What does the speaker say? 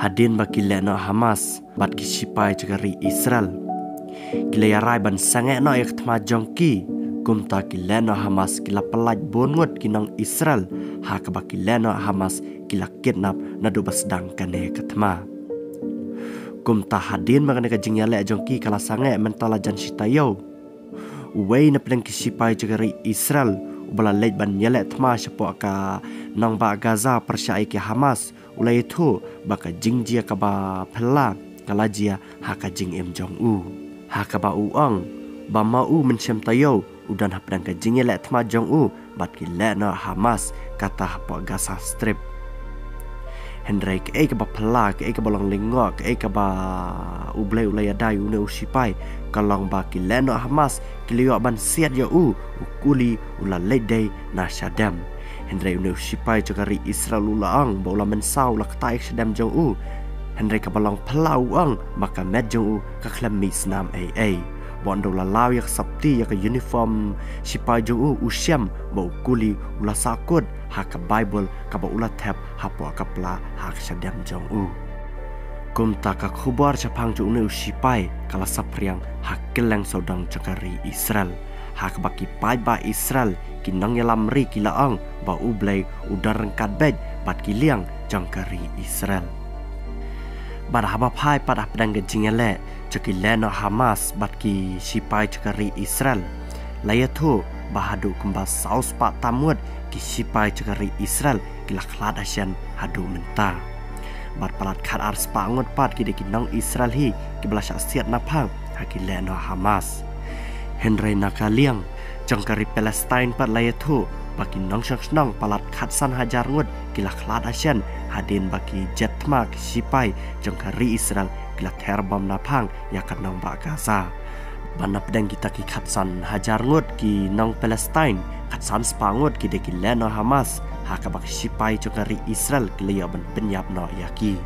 hadin baki leno Hamas bat ki sipai cakari Israel kila yarai ban sange no yak tma jongki kumta ki leno Hamas kila pelaj bongot kinang Israel ha ka baki leno Hamas kila kidnap nadu basdang kane katma kumta hadin magane ka jingyale jongki kala sange mentala jan sitayo uwei na pedang ki sipai cakari Israel ubala lej ban nyele tma syapo ka nang ba Gaza persyai ki Hamas ulai itu baka jingjia ka ba pela kalajia haka jing em jong u haka ba uang ba mau mencem tayo udan hapdang ka jinge le tma jong u bat ki le no Hamas kata hapo Gaza strip Hendrai ke ka ba pela ke ka bolong lingok ke ka ba ublai ulai adai une usipai kalong ba ki le no Hamas ki liyo ban siat yo u ukuli ula ledai na syadam Hendrai une usipai cakari Israel ulaang ba ula mensau la ktai syadam jong u Hendrai ka balong pelau ang maka med jong u ka klami snam AA bondo la law yak sapti yak uniform sipai jong u usyam ba ukuli ula sakut ha ka Bible ka ba ula tap hapo ka pla ha syadam jong u kumta ka khubar chapang jong u sipai kala sapriang hakelang sodang cakari Israel hak baki pai ba Israel kinang yalam ri kilaang ba ublay udar rengkat bej bat kiliang jangkari Israel bar haba pai pada pedang gejingele cakile no Hamas bat ki sipai cakari Israel layatu bahadu kembas saus pak tamud ki sipai cakari Israel kila khlad asyan hadu menta bat palat khat ars pangut pat ki dekinang Israel hi ki belasya siat napang hakile no Hamas Henry nakaliang jangkari Palestine pat layatu baki nong nong palat khatsan hajar ngut kila khlad asyan hadin baki jetma ki sipai jangkari Israel kila terbom napang yakat nong ba Gaza banap pedang kita ki khatsan hajar ngut ki nong Palestine khatsan spangut ki deki leno Hamas haka baki sipai jangkari Israel kila yaban penyap no yaki